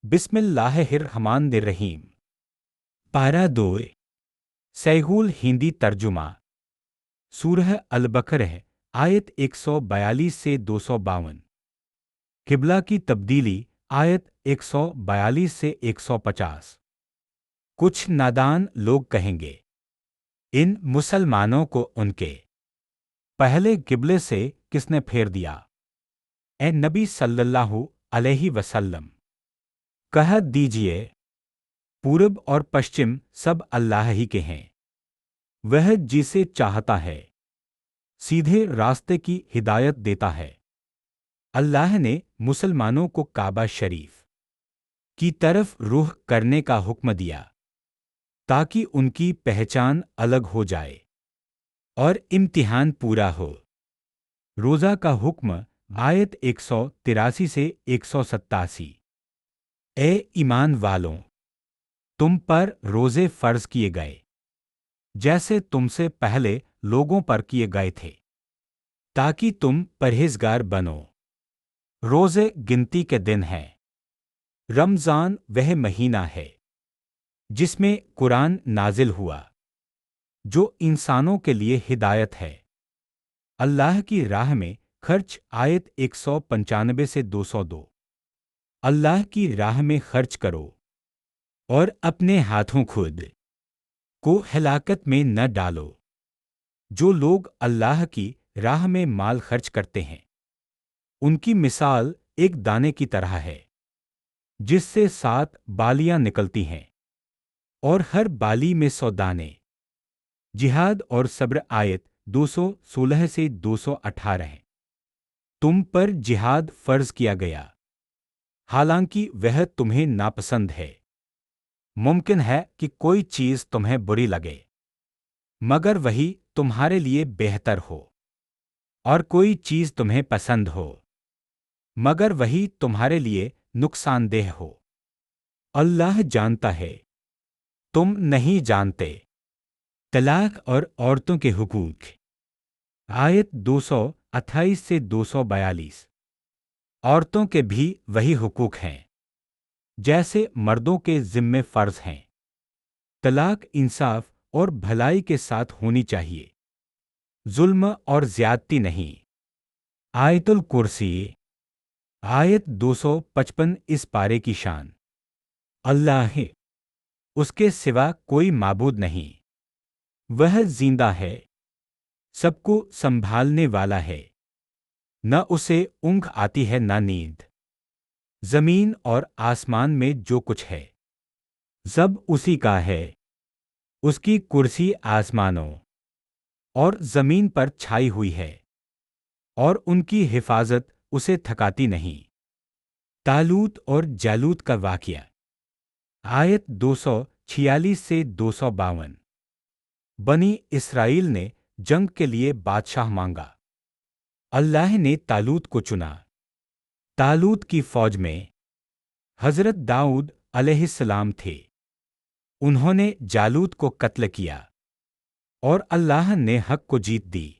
بسم اللہ الرحمن الرحیم۔ پارہ 2 سیغول ہندی ترجمہ۔ سورہ البقرہ آیت 142 سے 252۔ قبلہ کی تبدیلی آیت 142 سے 150۔ کچھ نادان لوگ کہیں گے، ان مسلمانوں کو ان کے پہلے قبلے سے کس نے پھیر دیا؟ اے نبی صلی اللہ علیہ وسلم، کہہ دیجئے، پورب اور پشچم سب اللہ ہی کے ہیں، وہ جسے چاہتا ہے سیدھے راستے کی ہدایت دیتا ہے۔ اللہ نے مسلمانوں کو کعبہ شریف کی طرف رخ کرنے کا حکم دیا تاکہ ان کی پہچان الگ ہو جائے اور امتحان پورا ہو۔ روزہ کا حکم آیت 183 سے 187۔ اے ایمان والوں، تم پر روزے فرض کیے گئے جیسے تم سے پہلے لوگوں پر کیے گئے تھے، تاکہ تم پرہیزگار بنو۔ روزے گنتی کے دن ہیں۔ رمضان وہ مہینہ ہے جس میں قرآن نازل ہوا، جو انسانوں کے لیے ہدایت ہے۔ اللہ کی راہ میں خرچ آیت 195 سے 202۔ اللہ کی راہ میں خرچ کرو اور اپنے ہاتھوں خود کو ہلاکت میں نہ ڈالو۔ جو لوگ اللہ کی راہ میں مال خرچ کرتے ہیں، ان کی مثال ایک دانے کی طرح ہے جس سے 7 بالیاں نکلتی ہیں اور ہر بالی میں 100 دانے۔ جہاد اور صبر آیت 216 سے 218۔ تم پر جہاد فرض کیا گیا حالانکہ وہ تمہیں ناپسند ہے۔ ممکن ہے کہ کوئی چیز تمہیں بری لگے مگر وہی تمہارے لیے بہتر ہو، اور کوئی چیز تمہیں پسند ہو مگر وہی تمہارے لیے نقصان دہ ہو۔ اللہ جانتا ہے، تم نہیں جانتے۔ طلاق اور عورتوں کے حقوق آیت 228 سے 242۔ عورتوں کے بھی وہی حقوق ہیں جیسے مردوں کے ذمے فرض ہیں۔ طلاق انصاف اور بھلائی کے ساتھ ہونی چاہیے، ظلم اور زیادتی نہیں۔ آیت الکرسی آیت 255 اس پارے کی شان۔ اللہ ہے، اس کے سوا کوئی معبود نہیں، وہ زندہ ہے، سب کو سنبھالنے والا ہے، نہ اسے اونگ آتی ہے نہ نیند۔ زمین اور آسمان میں جو کچھ ہے سب اسی کا ہے، اس کی کرسی آسمانوں اور زمین پر چھائی ہوئی ہے، اور ان کی حفاظت اسے تھکاتی نہیں۔ طالوت اور جالوت کا واقعہ آیت 246 سے 252۔ بنی اسرائیل نے جنگ کے لیے بادشاہ مانگا، اللہ نے طالوت کو چنا۔ طالوت کی فوج میں حضرت داؤد علیہ السلام تھے، انہوں نے جالوت کو قتل کیا اور اللہ نے حق کو جیت دی۔